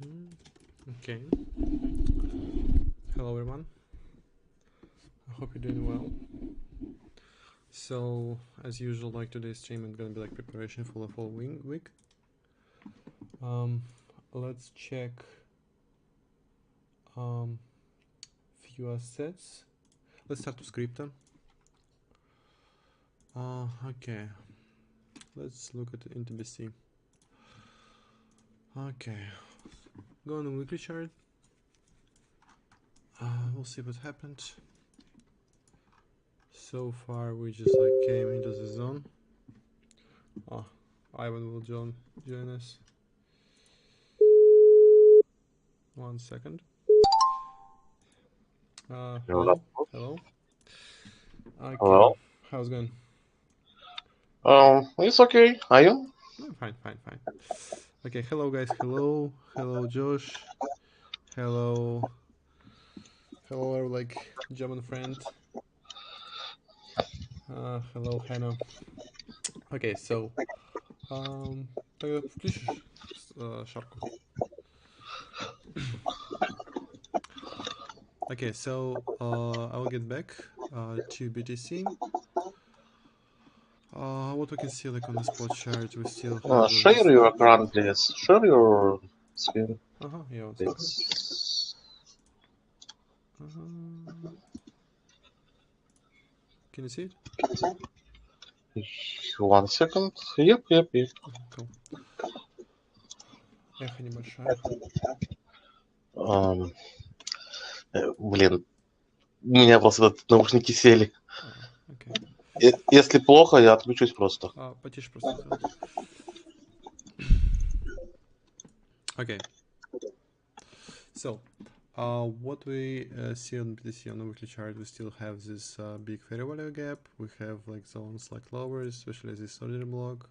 Okay. Hello everyone. I hope you're doing well. So, as usual, like today's stream is gonna be like preparation for the following week. Let's check few assets. Let's start with crypto. Okay. Let's look at into BC. Okay. Go on the weekly chart. We'll see what happened. So far, we just like came into the zone. Oh, Ivan will join us. 1 second. Hello. Hello. Okay. Hello. How's it going? It's okay. Are you? Fine. Okay, hello guys. Hello Josh. Hello our like German friend. Hello Hannah. Okay, so тогда включишь шарку. Okay, so I will get back to BTC. What we can see like on the spot chart, we still have this. Share your current list. Share your screen. Yeah, 1 second. It's... Can you see it? 1 second. Yep. Cool. Эхо небольшое. Блин, у меня просто наушники сели. Okay. Если плохо, я отключусь просто. Потише просто сделать. Okay. So, what we see on BTC on the weekly chart, we still have this big fair value gap. We have like zones like lower, especially this order block,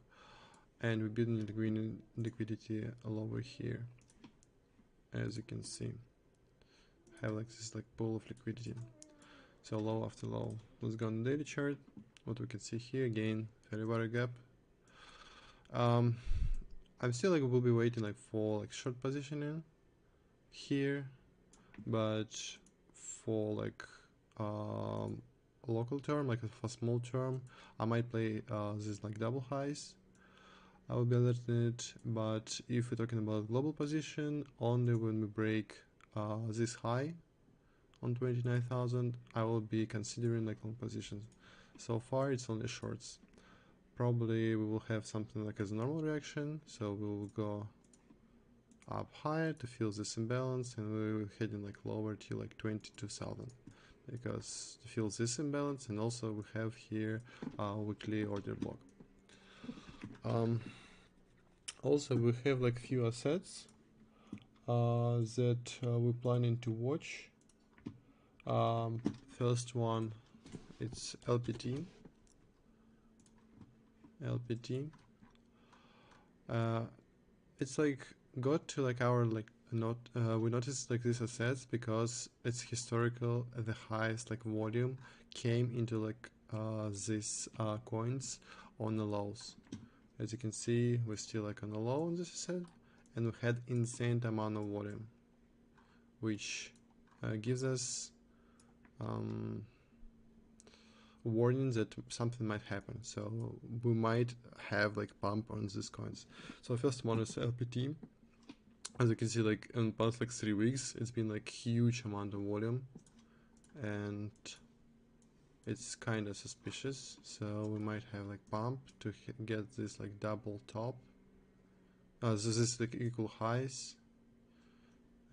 and we're building liquidity all over here. As you can see, have like this like pool of liquidity. So low after low. Let's go on the daily chart. What we can see here again, fair value gap. I'm still like will be waiting like for like short positioning here, but for like local term, like for small term, I might play this like double highs. I will be alerting it, but if we're talking about global position, only when we break this high on 29,000, I will be considering like long positions. So far, it's only shorts. Probably we will have something like as a normal reaction, so we will go up higher to fill this imbalance, and we will heading like lower to like 22,000 because to fill this imbalance, and also we have here a weekly order block. Also we have like few assets that we're planning to watch. First one, it's LPT. It's like got to like our like we noticed like these assets because it's historical the highest like volume came into like these coins on the lows. As you can see, we're still like on the low on this asset, and we had insane amount of volume, which gives us warning that something might happen. So we might have like pump on these coins. So first one is LPT. As you can see, like in past like 3 weeks, it's been like huge amount of volume, and it's kind of suspicious. So we might have like pump to get this like double top. This is like equal highs,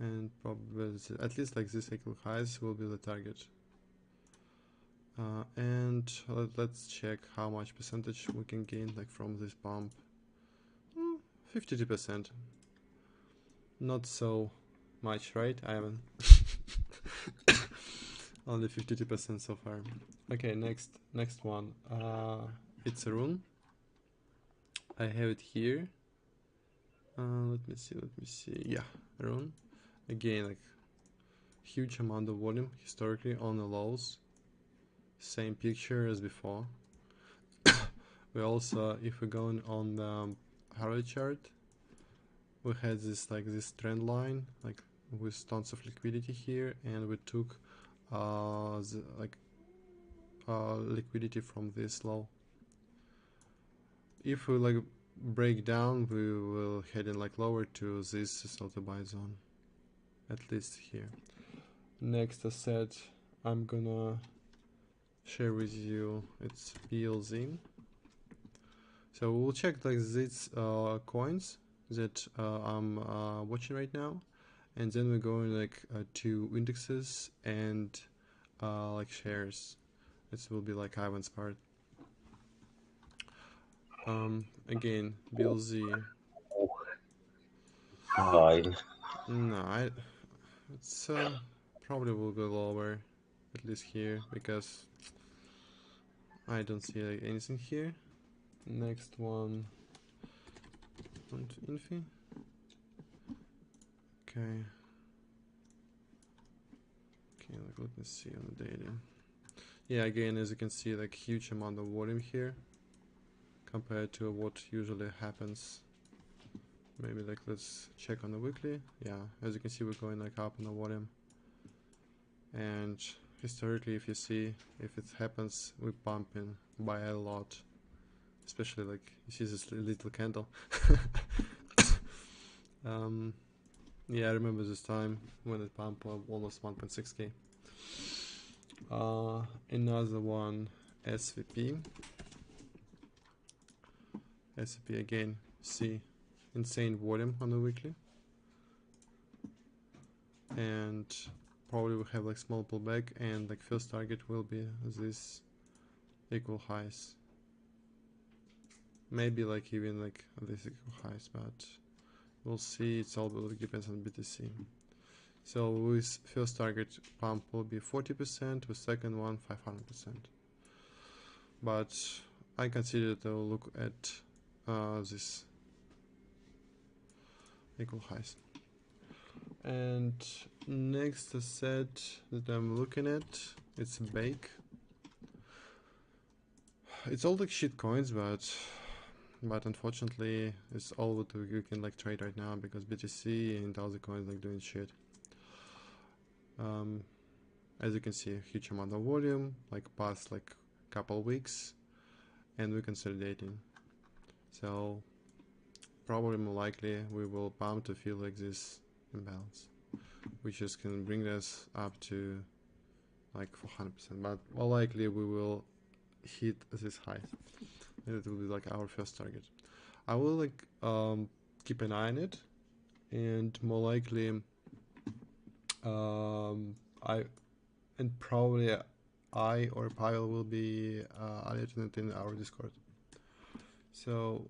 and probably at least like this equal highs will be the target. And let's check how much percentage we can gain like from this pump. 52%. Not so much, right, Ivan? Only 52% so far. Okay, next one. It's a rune. I have it here. Let me see. Yeah, rune. Again, like huge amount of volume historically on the lows. Same picture as before. We also, if we're going on the Harvey chart, we had this trend line with tons of liquidity here, and we took liquidity from this low. If we break down, we will head in lower to this sell to buy zone, at least here. Next asset I'm gonna share with you, it's BLZ. So we'll check these coins that I'm watching right now, and then we're going to indexes and shares. This will be Ivan's part. Again, BLZ. Fine. No, it's probably will go lower, at least here, because I don't see anything here. Next one, onto Infi. Okay. Okay, let me see on the daily. Yeah, again, as you can see, huge amount of volume here compared to what usually happens. Maybe let's check on the weekly. Yeah, as you can see, we're going up on the volume. And historically, if you see, if it happens, we're pumping by a lot. Especially you see this little candle. Yeah, I remember this time when it pumped almost 1.6k. Another one, SVP. SVP again, see insane volume on the weekly. And probably we have small pullback, and first target will be this equal highs. Maybe even this equal highs, but we'll see. It's all depends on BTC. So with first target pump will be 40%, with second one 500%. But I consider to look at this equal highs. And next asset that I'm looking at, it's Bake. It's all shit coins, but unfortunately it's all what we can trade right now, because BTC and other coins doing shit. As you can see, a huge amount of volume past couple weeks, and we're consolidating. So probably more likely we will pump to feel this imbalance, which just can bring us up to 400%, but more likely we will hit this high, and it will be our first target. I will keep an eye on it, and more likely probably I or Pavel will be alerting it in our Discord. So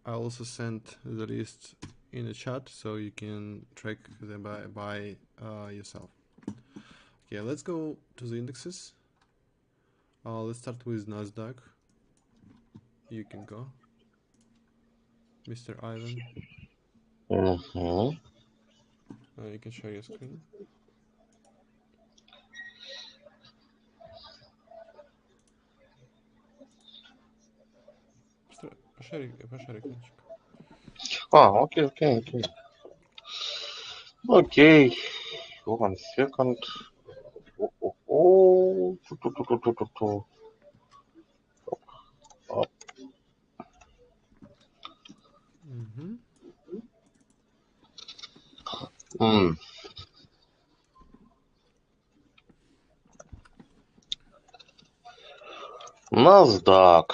I also sent the list in the chat, so you can track them by yourself. Okay, let's go to the indexes. Let's start with Nasdaq. You can go, Mr. Ivan. Mm-hmm. You can share your screen. Пошарь экранчик. Okay. Okay. 1 second. Oh. NASDAQ.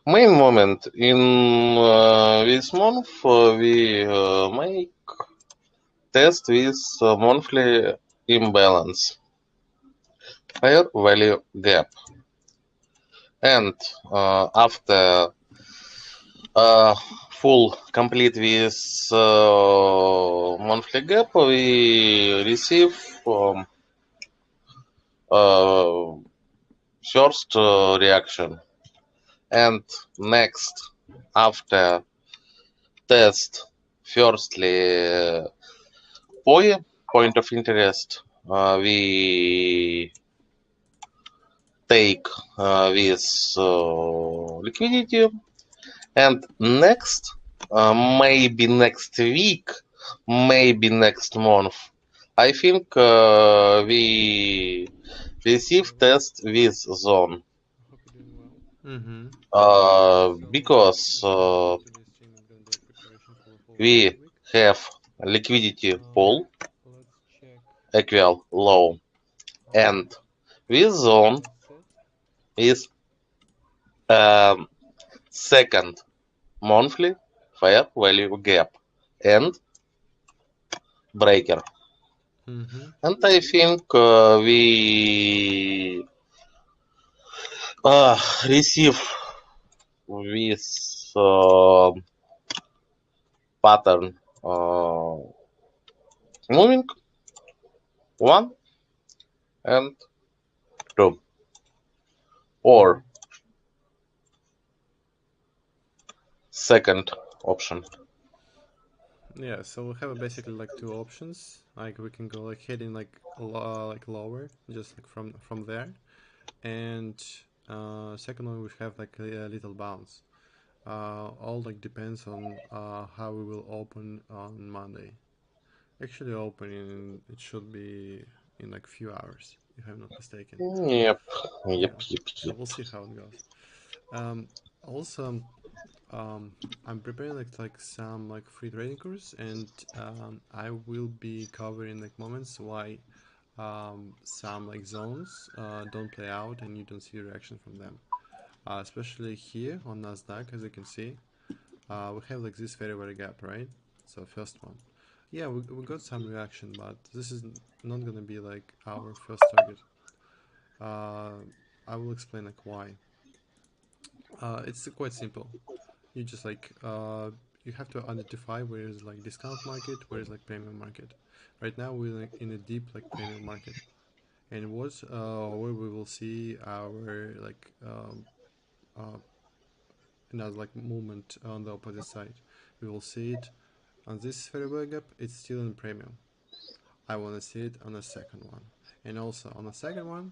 Main moment in this month we make test with monthly imbalance, fair value gap, and after full complete with monthly gap, we receive first reaction, and next after test firstly point of interest, we take with liquidity, And next, maybe next week, maybe next month, I think we receive test with zone. Hope you're doing well. Mm-hmm. So Because as mentioned, today's stream is gonna be like preparation for the whole trading we week. have liquidity Um, pool let's check equal low, um, and with zone that's it. is um, second monthly fair value gap and breaker. Mm-hmm. And I think we receive this pattern moving one and two, Mm-hmm. or second option. Yeah, so we have basically like two options. Like we can go like heading like lower, just like from there, and second one we have like a little bounce. All like depends on how we will open on Monday. Actually, opening it should be in like few hours, if I'm not mistaken. Yep, yep, Yeah, yep, so yep. we'll see how it goes. Also, I'm preparing like some like free trading course, and I will be covering like moments why some like zones don't play out and you don't see reaction from them. Especially here on Nasdaq, as you can see, we have like this very gap, right? So first one, yeah, we got some reaction, but this is not gonna be like our first target. Uh, I will explain like why. It's quite simple. You just like you have to identify where is like discount market, where is like premium market. Right now we're like in a deep like premium market, and what's where we will see our like another like movement on the opposite side. We will see it on this variable gap. It's still in premium. I want to see it on the second one, and also on the second one,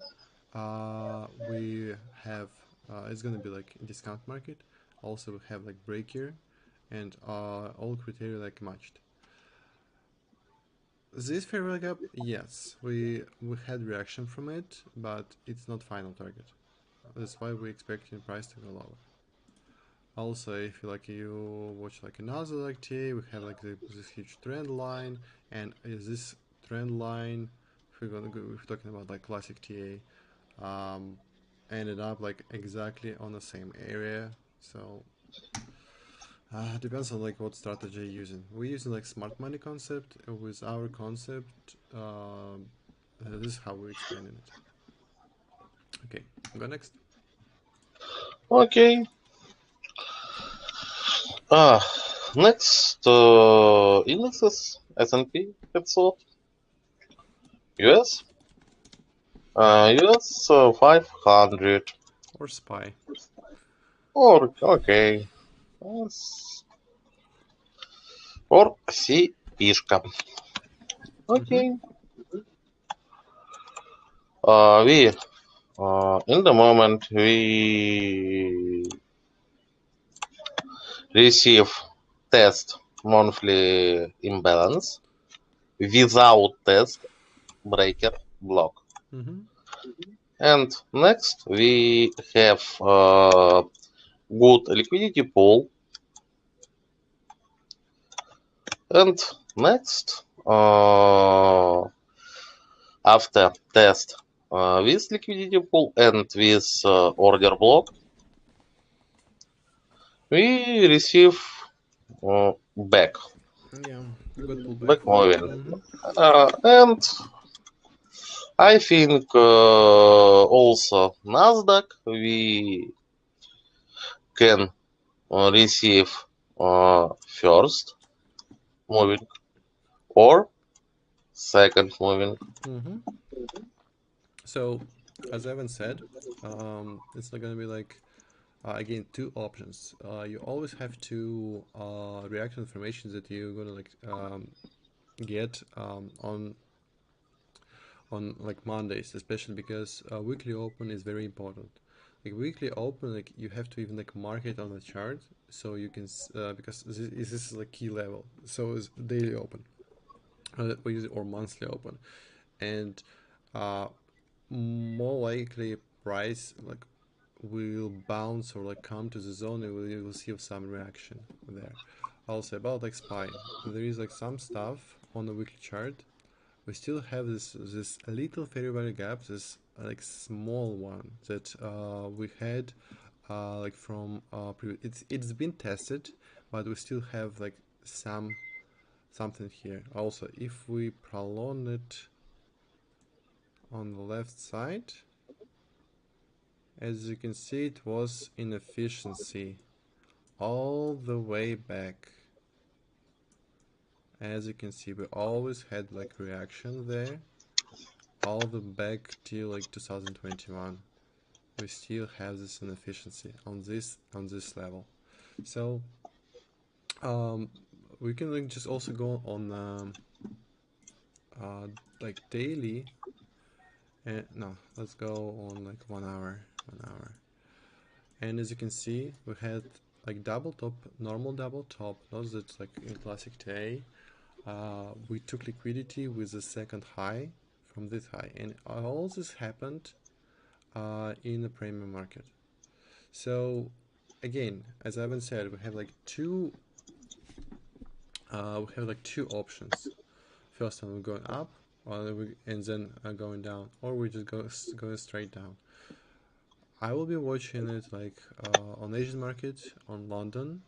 we have it's gonna be like discount market. Also, we have like break here, and all criteria like matched. This fair gap, yes, we had reaction from it, but it's not final target. That's why we expecting price to go lower. Also, if you like you watch like another like TA, we have like this huge trend line, and is this trend line? If we're gonna go, if we're talking about like classic TA, ended up like exactly on the same area. So depends on like what strategy you're using. We're using like smart money concept. With our concept, this is how we're explaining it. Okay, go next. Okay. Uh, next indexes S&P 500, US, US 500, Or spy. or okay, or C-пишка. Mm-hmm. Okay. We in the moment we receive test monthly imbalance without test breaker block. Mm-hmm. And next we have good liquidity pool. And next, after test with liquidity pool and with order block, we receive back Yeah, good pullback. back moving. Mm-hmm. And I think also Nasdaq we can receive first moving or second moving. Mm-hmm. So, as Evan said, it's not gonna be like again two options. You always have to react to information that you're gonna like get on like Mondays, especially because weekly open is very important. like weekly open, like you have to even like mark it on the chart so you can because this is like key level, so is daily open or monthly open, and uh more likely price like will bounce or like come to the zone, and you will see some reaction there. Also about like SPY, there is like some stuff on the weekly chart. We still have this little fair value gap, this like small one that we had like from it's been tested, but we still have like something here. Also, if we prolong it on the left side, as you can see, it was inefficiency all the way back. As you can see, we always had like reaction there all the back till like 2021. We still have this inefficiency on this level. So we can like just also go on like daily, and no, let's go on like 1 hour. And as you can see, we had like double top, normal double top, not that like in classic day. We took liquidity with the second high from this high, and all this happened in the premium market. So again, as Evan said, we have like two options. First one, we're going up, and then going down, or we just going straight down. I will be watching it like on Asian market, on London,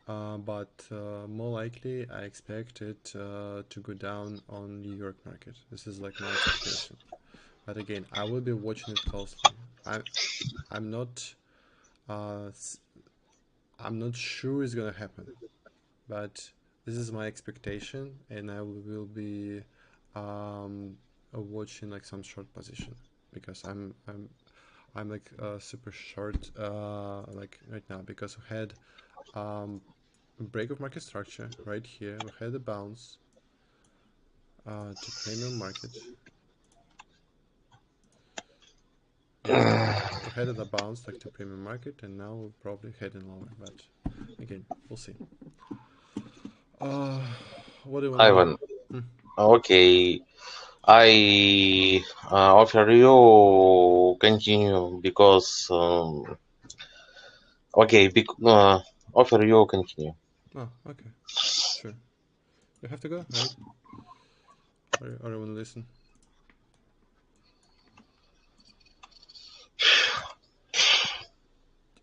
but more likely I expect it to go down on New York market. This is like my expectation. But again, I will be watching it closely. I'm not uh, I'm not sure it's gonna happen, but this is my expectation, and I will be watching like some short position because I'm like super short like right now because we had break of market structure right here. We had a bounce to premium market. Yeah, we had a bounce like to premium market, and now we're probably heading lower. But again, we'll see. What do you want to do? Ivan, okay, I offer you continue because okay, offer you continue. Oh, okay, sure. You have to go, right? Or you want to listen?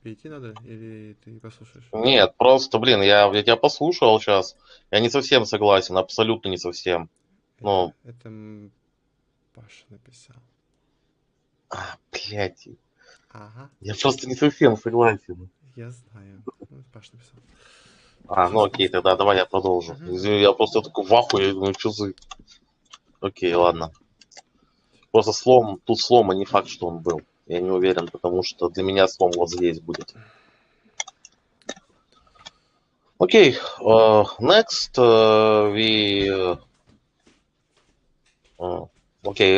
Тебе идти надо или ты послушаешь? Нет, просто, блин, я тебя послушал сейчас. Я не совсем согласен, абсолютно не совсем. Ну, Это Паша написал. блядь, Ага, я просто не совсем согласен. я знаю. Ну, Паша написал. Ну Сейчас окей, объясню. тогда давай я продолжу. Извини, я просто такой в ахуе, я думаю, что за... Окей, ладно. Просто тут слома не факт, что он был. Я не уверен, потому что для меня слом вот здесь будет. Окей, next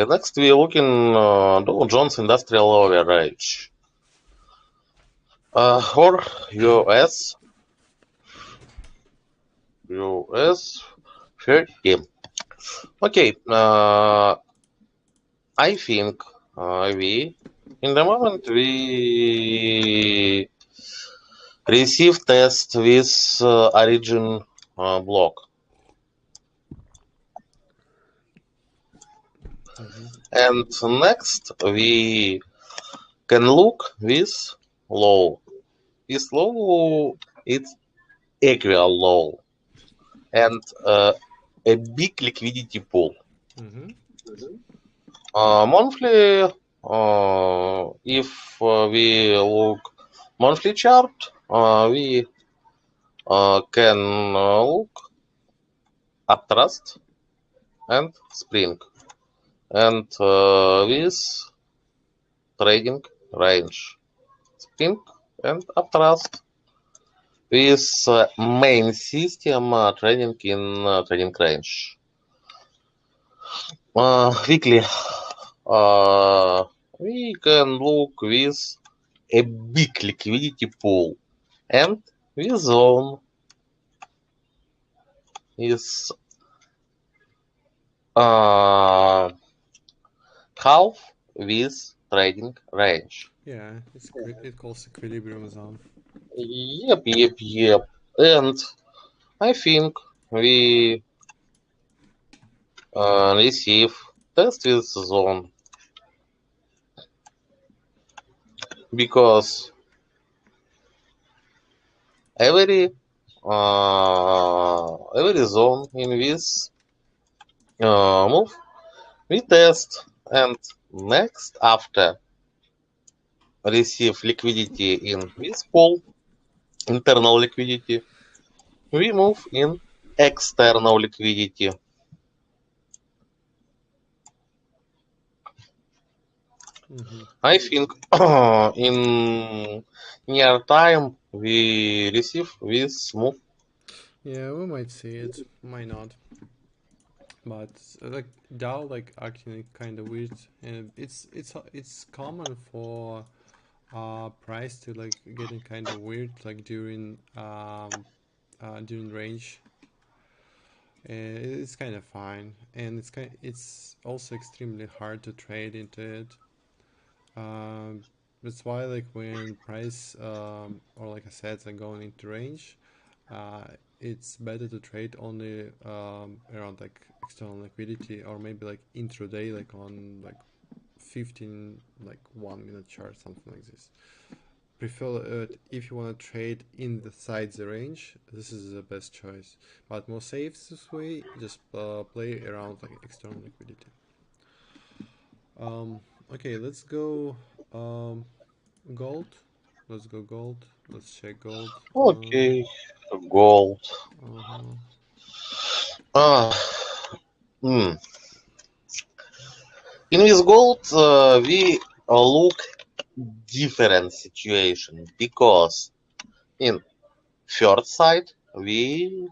next we looking Dow Jones Industrial Average or US 30. Okay, I think we in the moment we receive test with origin block. And next we can look with low. This low it's equal low and a big liquidity pool. Monthly, if we look monthly chart, we can look uptrust and spring, and with trading range, spring and uptrust with main system trading in trading range. Weekly, we can look with a big liquidity pool, and the zone is half with trading range. Yeah, it calls equilibrium zone. Yep. And I think we receive test with zone because every zone in this move we test, and next after receive liquidity in this pool, internal liquidity, we move in external liquidity. I think in near time we receive this move. Yeah, we might see it, might not. But like DAO like acting kind of weird, and it's common for price to like getting kind of weird like during range. It's kind of fine, and it's also extremely hard to trade into it. Um, that's why like when price or like I said like going into range, uh, it's better to trade only around like external liquidity or maybe like intraday like on like 15 like 1 minute chart, something like this. Prefer it if you want to trade inside the range. This is the best choice, but more safe this way. Just play around like external liquidity. um okay, let's go gold. Let's go gold. Let's check gold. Okay, gold. Uh-huh. Ah, hmm. In this gold, we look different situation because in first side we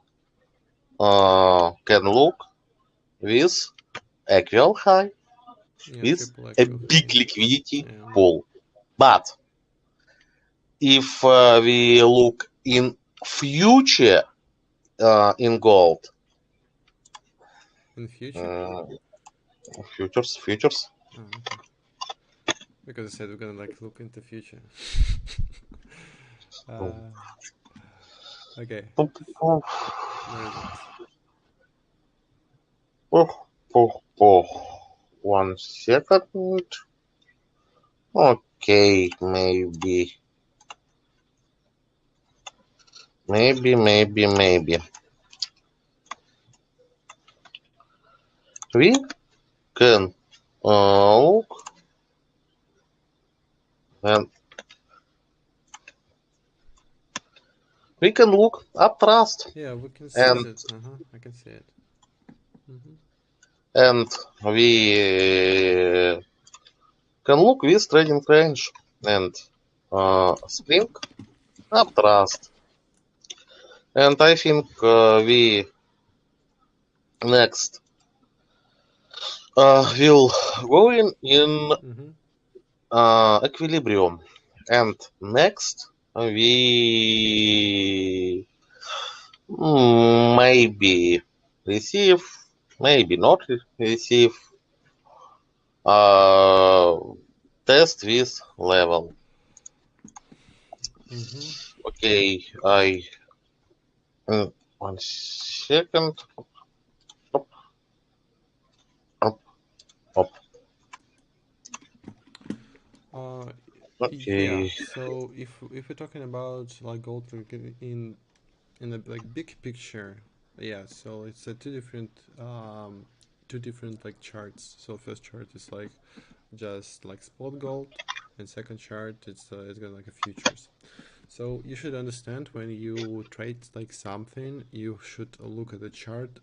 can look with equal high Yeah, with triple a equal big high. liquidity Yeah. pool. But if we look in future in gold, In the future. uh, futures. Oh, okay. Because I said we're gonna like look into future. uh, okay. Where is it? One second. Okay, maybe. We can look and we can look up trust Yeah, we can see and that. Uh huh. I can see it. Mm-hmm. and we can look with trading range and spring up trust. And I think we next will go in Mm-hmm. equilibrium. And next we maybe receive, maybe not receive uh, test with level. Mm-hmm. Okay, I 1 second. Up, up, up. Uh, yeah. Okay. So if we're talking about like gold like in a like big picture, yeah. So it's two different like charts. So first chart is like just like spot gold, and second chart it's gonna like a futures. So you should understand when you trade like something, you should look at the chart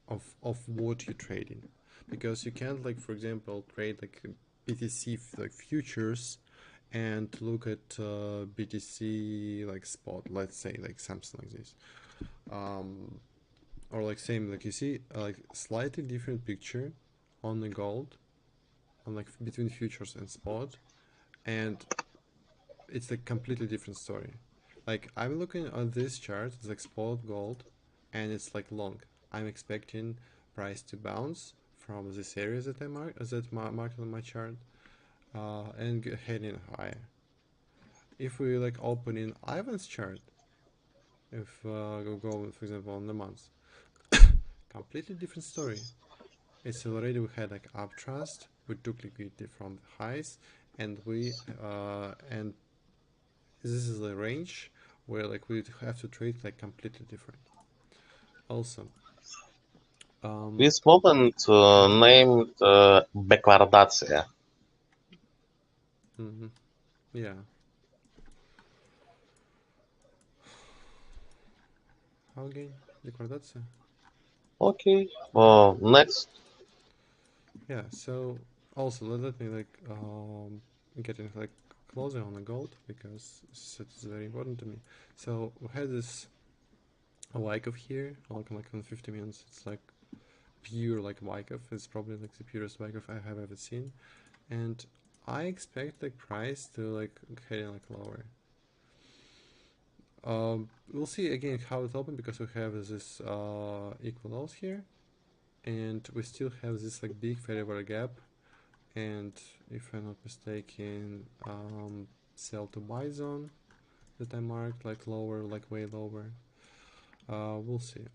of what you're trading, because you can't like for example trade like BTC like futures and look at BTC like spot, let's say like something like this, um, or like same like you see like slightly different picture on the gold, on like between futures and spot, and it's a completely different story. Like I'm looking at this chart, it's like spot gold, and it's like long. I'm expecting price to bounce from this area that marked on my chart, and heading higher. If we like open in Ivan's chart, if we go for example on the month, completely different story. It's already we had like uptrust, we took liquidity from the highs, and and this is the range where like we have to trade like completely different. Also, This moment named бэквардация. yeah. How again? Liquidation. Okay. Next. Yeah. So also let me like getting like closer on the gold because it is very important to me. So we had this Wyckoff here, like on 50 minutes. It's like pure like Wyckoff. It's probably like the purest Wyckoff I have ever seen, and I expect like price to like heading like lower. We'll see again how it opens because we have this equal lows here, and we still have this like big variable gap, and if I'm not mistaken, sell to buy zone that I marked like lower, like way lower. We'll see.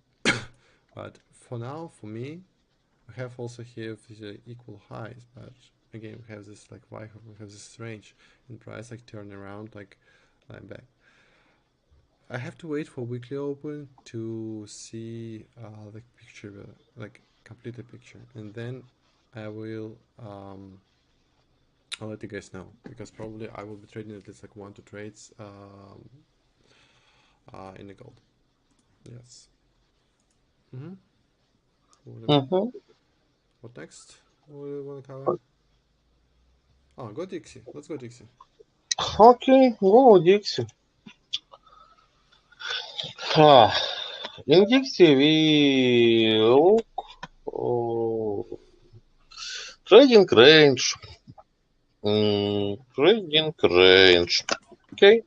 But for now, for me, we have also here the equal highs, but again we have this like we have this range in price like turn around like back. I have to wait for weekly open to see the picture, like complete the picture, and then I will I'll let you guys know because probably I will be trading at least like 1-2 trades in the gold. Yes. What next? What do you want to cover? Oh, go Dixie. Let's go Dixie. Okay, go Dixie. In Dixie we look trading range. Trading range. Okay.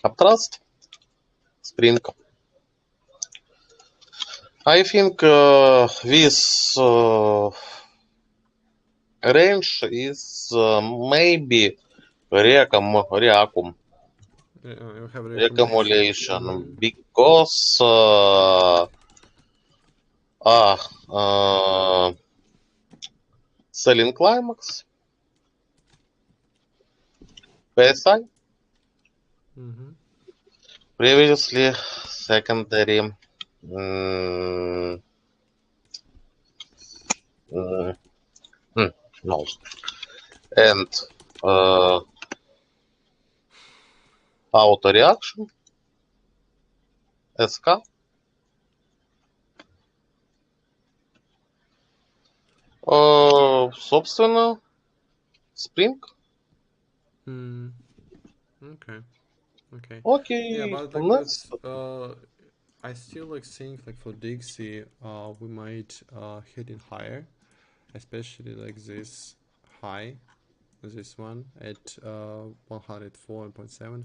Uptrust. Spring. I think this range is maybe reaccumulation because selling climax, PSI, previously secondary. No, and auto reaction, SK. Собственно, Spring. Okay. Yeah, Okay, but like next. I still like think like for Dixie, we might hit it higher, especially like this high, this one at 104.7.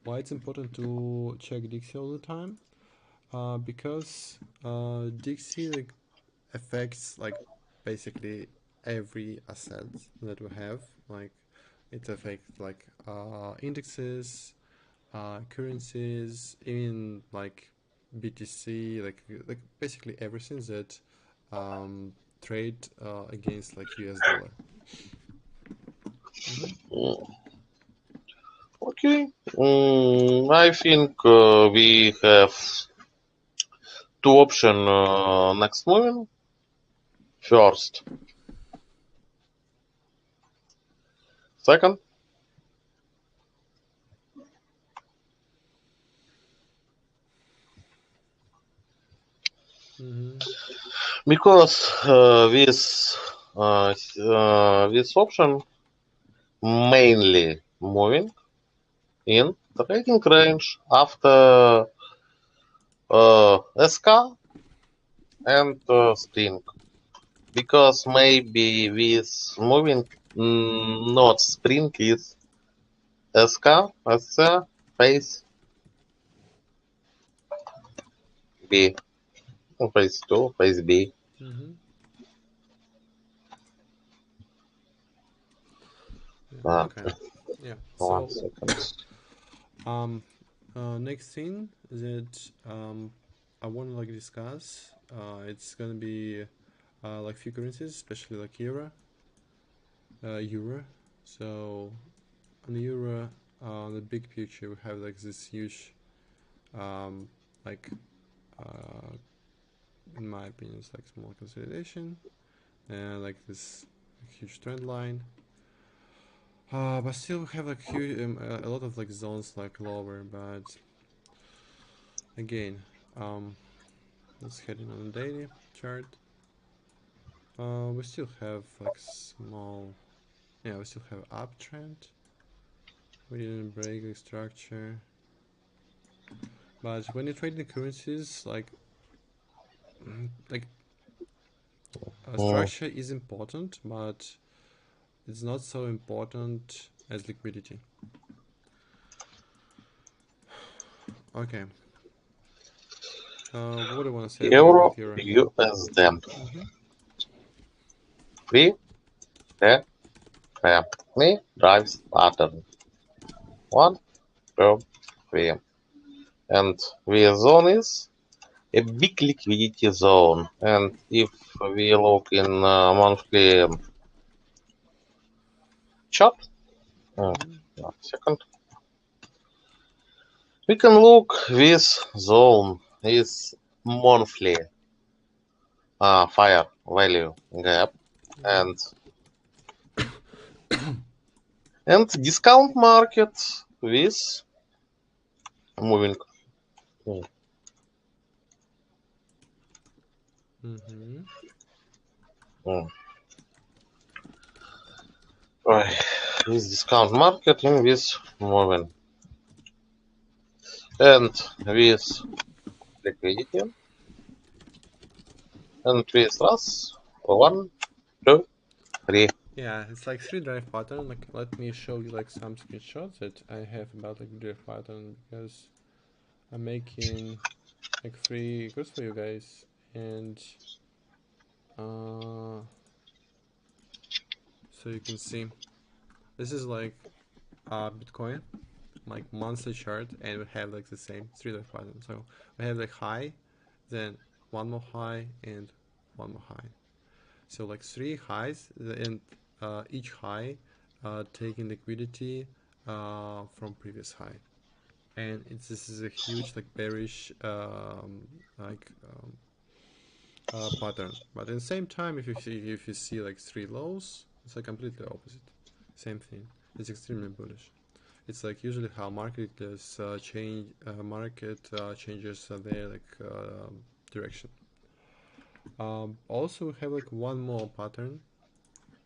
Why it's important to check Dixie all the time? Because Dixie like affects like basically every asset that we have. Like it affects like indexes, currencies, even like BTC, like basically everything that trade against like US dollar. Okay. I think we have two options next moving. First. Second. Because this option mainly moving in trading range after SK and Spring. Because maybe with moving not Spring is SK, SC, phase B. Phase 2, phase B. Mm-hmm. Yeah, Ah, okay. Yeah. 1 So, second. um, next thing that I want to like discuss, it's gonna be like few currencies, especially like euro. So on the euro, on the big picture, we have like this huge, like, in my opinion, it's like small consolidation and like this huge trend line. But still, we have like huge, a lot of like zones like lower. But again, let's head in on the daily chart. We still have like small, yeah, we still have uptrend. We didn't break the structure. But when you trade the currencies, like Mm. structure is important, but it's not so important as liquidity. Okay. What do you want to say Euro, about euro? USD. Mm-hmm. 3, me drives pattern. 1, 2, 3. And the zone is a big liquidity zone. And if we look in monthly chart, Mm-hmm. 1 second, we can look this zone is monthly fire value gap Mm-hmm. and discount market with moving. Mm-hmm. Mm. Right. With discount market and with moving and with liquidity and with us 1, 2, 3. Yeah, it's like three drive pattern. Like, let me show you like some screenshots that I have about like drive pattern because I'm making like free course for you guys, and uh, so you can see this is like Bitcoin, like monthly chart, and we have like the same three drive pattern. So we have like high, then one more high, and one more high. So like three highs, and each high taking liquidity from previous high, and this is a huge like bearish like pattern. But at the same time, if you see like three lows, it's like completely opposite. Same thing. It's extremely bullish. It's like usually how market does change. Market changes their like direction. Also, we have like one more pattern.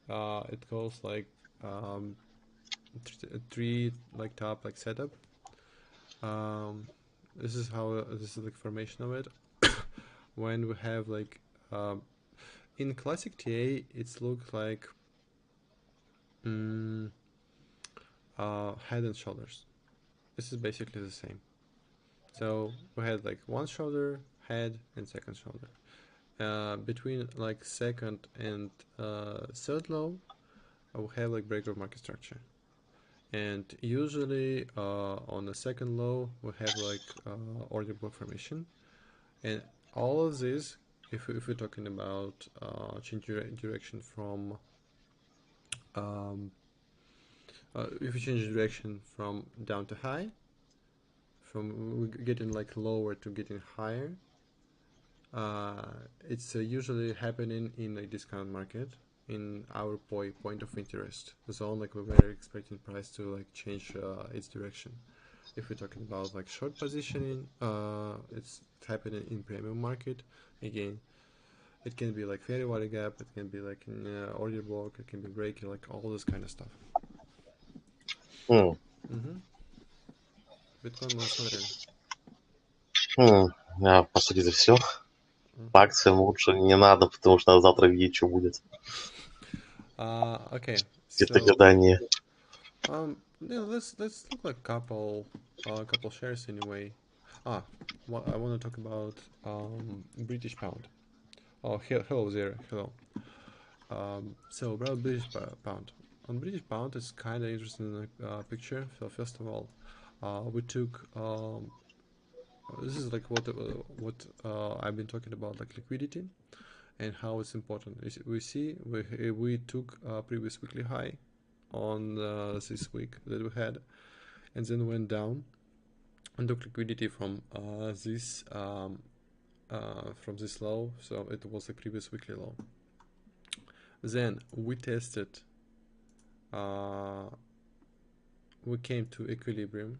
It goes like um, three like top like setup. Um, this is how this is like formation of it. When we have like um, in classic TA, it's look like mm, head and shoulders. This is basically the same. So we had like one shoulder, head, and second shoulder. Between like second and third low, we have like breaker market structure. And usually on the second low, we have like order block formation. And all of this, if we're talking about change direction from um, if we change direction from down to high, from getting like lower to getting higher, it's usually happening in a discount market in our point of interest zone. Like we're expecting price to like change its direction. If we're talking about like short positioning, it's happening in premium market. Again, it can be like fair value gap, it can be like in order block, it can be breaking, like all this kind of stuff. Mm. Mm-hmm. Bitcoin мы смотрели. По сути, это все. По акциям лучше не надо, потому что надо завтра видеть, что будет. Okay, Где-то so гадание. Yeah, let's look like couple shares anyway. What I want to talk about British pound. Oh, hello there, hello. So about British pound. On British pound, it's kind of interesting picture. So first of all, we took this is like what I've been talking about, like liquidity and how it's important. We see we took previous weekly high on this week that we had, and then went down and took liquidity from this low. So it was the previous weekly low. Then we tested. Uh, we came to equilibrium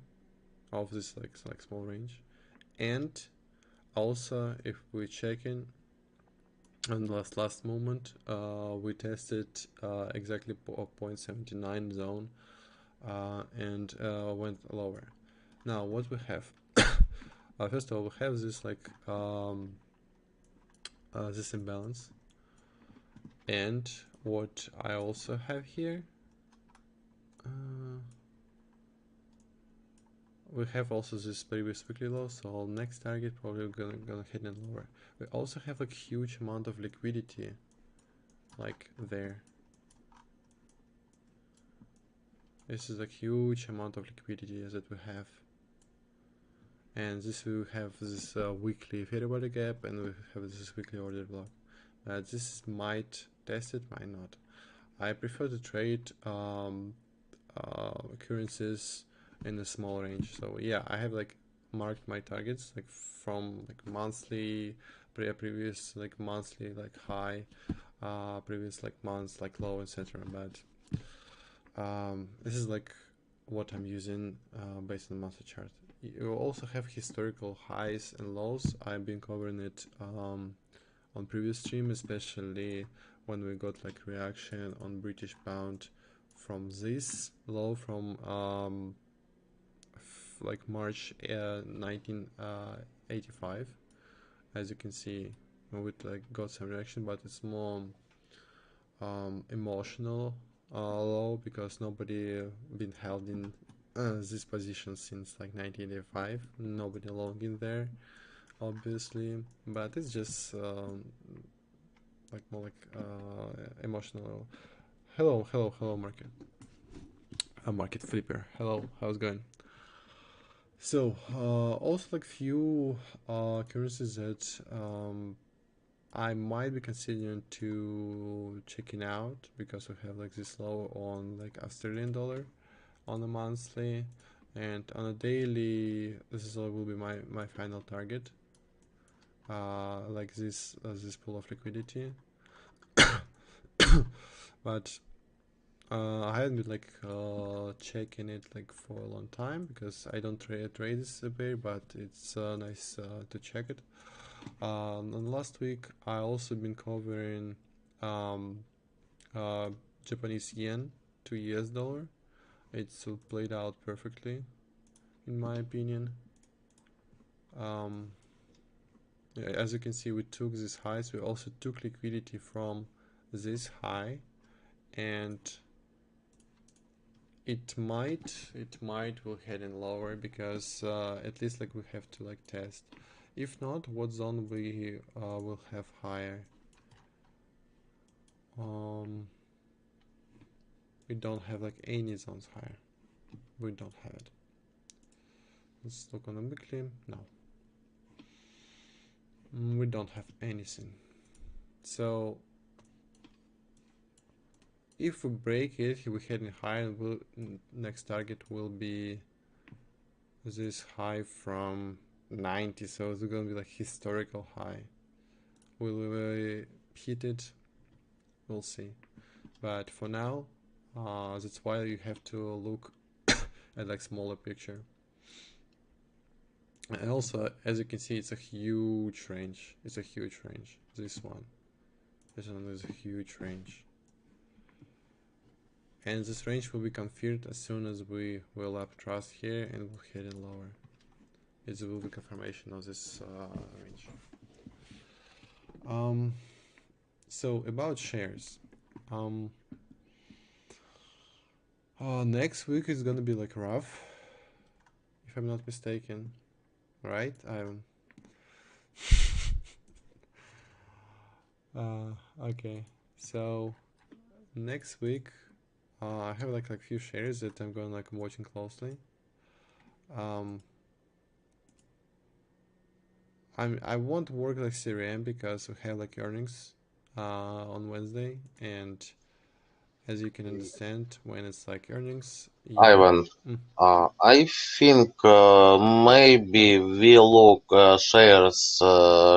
of this like small range, and also if we check in on the last moment, we tested exactly 0.79 zone and went lower. Now what we have, first of all, we have this this imbalance, and what I also have here, we have also this previous weekly low, so our next target probably gonna hit it lower. We also have like huge amount of liquidity, like there. This is a huge amount of liquidity that we have, and this we have this weekly fair value gap, and we have this weekly order block. This might test it, might not. I prefer to trade currencies in a small range. So yeah, I have like marked my targets like from like monthly, previous like monthly like high, previous like months like low, etc. But this is like what I'm using based on monthly chart. You also have historical highs and lows. I've been covering it on previous stream, especially when we got like reaction on British pound from this low from like March 1985. As you can see, we like got some reaction, but it's more emotional low because nobody been held in this position since like 1985. Nobody long in there, obviously, but it's just like more like emotional. Hello, market. A market flipper. Hello, how's it going? So also like few currencies that I might be considering to checking out because we have like this low on like Australian dollar on a monthly, and on a daily this is will be my final target. Like this pool of liquidity, but I haven't been like checking it like for a long time because I don't trade this pair, but it's nice to check it. And last week I also been covering um, uh, Japanese yen to US dollar. It's played out perfectly, in my opinion. Yeah, as you can see, we took these highs. We also took liquidity from this high, and it might will head in lower because at least like we have to like test. If not, what zone we will have higher? We don't have like any zones higher. We don't have it. Let's look on the weekly. No, we don't have anything. So if we break it, we're heading higher. Next target will be this high from 90. So it's gonna be like historical high. Will we hit it? We'll see. But for now, that's why you have to look at like smaller picture. And also, as you can see, it's a huge range. It's a huge range. This one is a huge range. And this range will be confirmed as soon as we will up trust here and we'll head in lower. It will be confirmation of this range. So about shares. Next week is gonna be like rough, if I'm not mistaken, right? I'm. Okay. So next week, I have like few shares that I'm going like watching closely. Um, I won't work like CRM because we have like earnings on Wednesday, and as you can understand, when it's like earnings, you. Ivan, Mm, I think maybe we look shares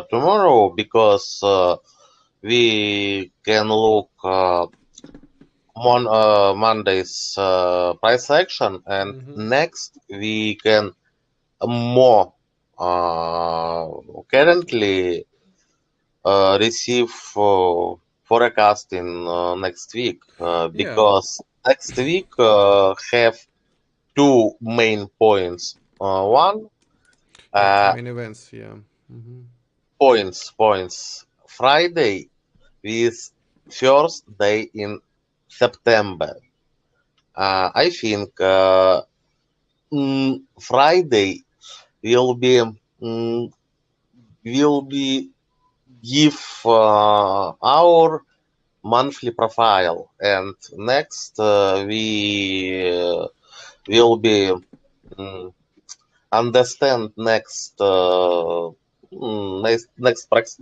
tomorrow because we can look Monday's price action, and mm-hmm. next we can more uh, currently receive forecast in next week Yeah, because next week have two main points. One yeah, two uh, main events. Yeah. Mm-hmm. points. Friday is first day in September. I think Friday will be will be give our monthly profile, and next we will be understand next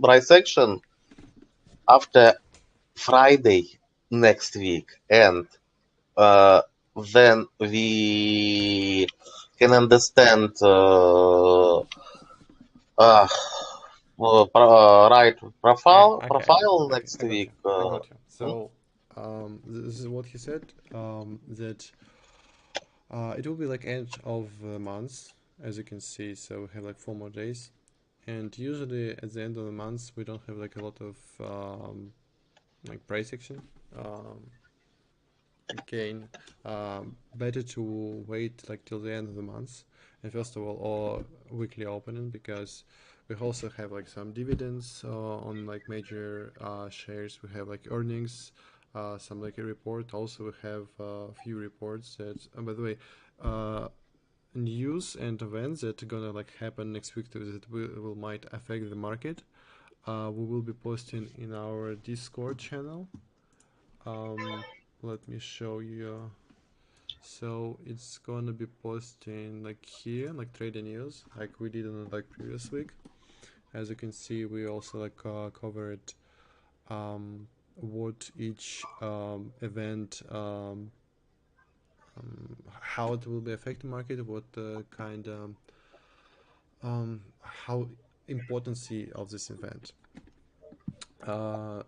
price action after Friday next week, and uh, then we can understand uh, right Okay, profile okay, next I got week. you. I got you. Hmm? So, this is what he said. That it will be like end of the month, as you can see. So we have like 4 more days, and usually at the end of the month we don't have like a lot of like price action. Um, Again, better to wait like till the end of the month, and first of all, or weekly opening, because we also have like some dividends on like major shares. We have like earnings, some like a report. Also, we have a few reports that, by the way, uh, news and events that are gonna like happen next week that will might affect the market. We will be posting in our Discord channel. Um, Let me show you. So it's gonna be posting like here, like trading news, like we did on like previous week. As you can see, we also like covered what each event, how it will be affecting market, what kind how importance of this event.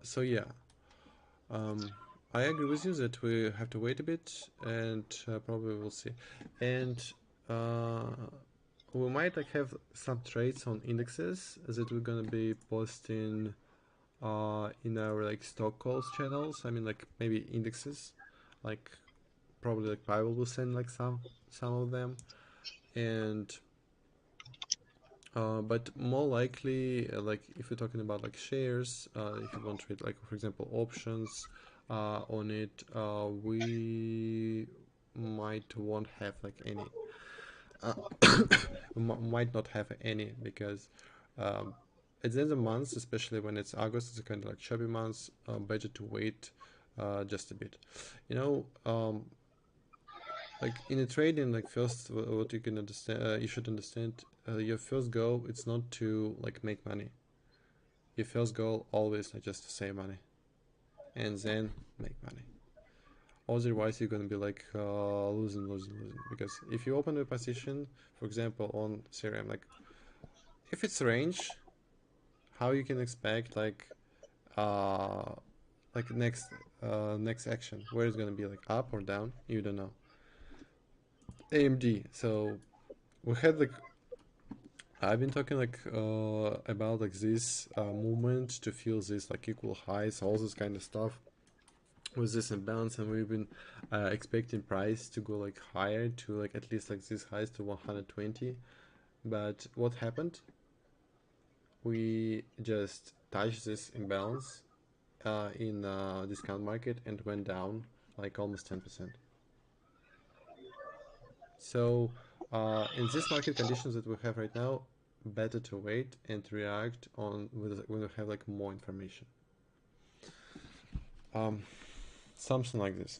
So yeah, um, I agree with you that we have to wait a bit, and probably we'll see. And uh, we might like have some trades on indexes that we're gonna be posting in our like stock calls channels. I mean, like maybe indexes, like probably like Pavel will send like some of them, and but more likely, like if you're talking about like shares, if you want to trade like for example options on it, we might won't have like any. Uh, might not have any because um, at the end of the month, especially when it's August, it's a kind of like chubby month. Better to wait just a bit. You know, like in a trading, like first, what you can understand, you should understand. Your first goal, it's not to like make money. Your first goal always not just to save money and then make money. Otherwise, you're gonna be like losing. Because if you open a position, for example, on Ethereum, like if it's range, how you can expect uh next action where it's gonna be like up or down, you don't know. AMD. So we had like I've been talking like about like this movement to feel this like equal highs, all this kind of stuff with this imbalance, and we've been expecting price to go like higher to like at least like this highs to 120. But what happened? We just touched this imbalance in discount market and went down like almost 10%. So in these market conditions that we have right now, better to wait and react on when we have like more information. Something like this.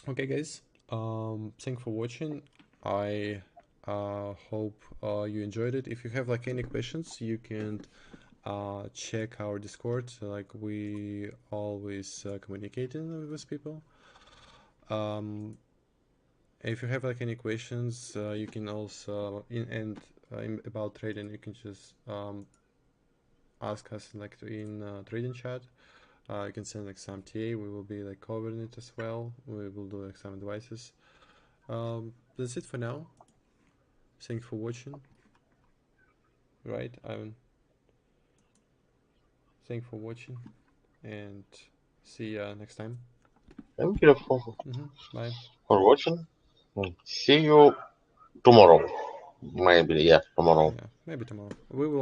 Okay, guys. Thanks for watching. I hope you enjoyed it. If you have like any questions, you can check our Discord. Like we always communicating with people. If you have like any questions, you can also about trading. You can just ask us like in trading chat. You can send like some TA. We will be like covering it as well. We will do like some advices. That's it for now. Thanks for watching. Right, Ivan. Thanks for watching, and see ya next time. Thank you Bye. for watching. See you tomorrow. Maybe, yeah, tomorrow. Yeah, maybe tomorrow. We will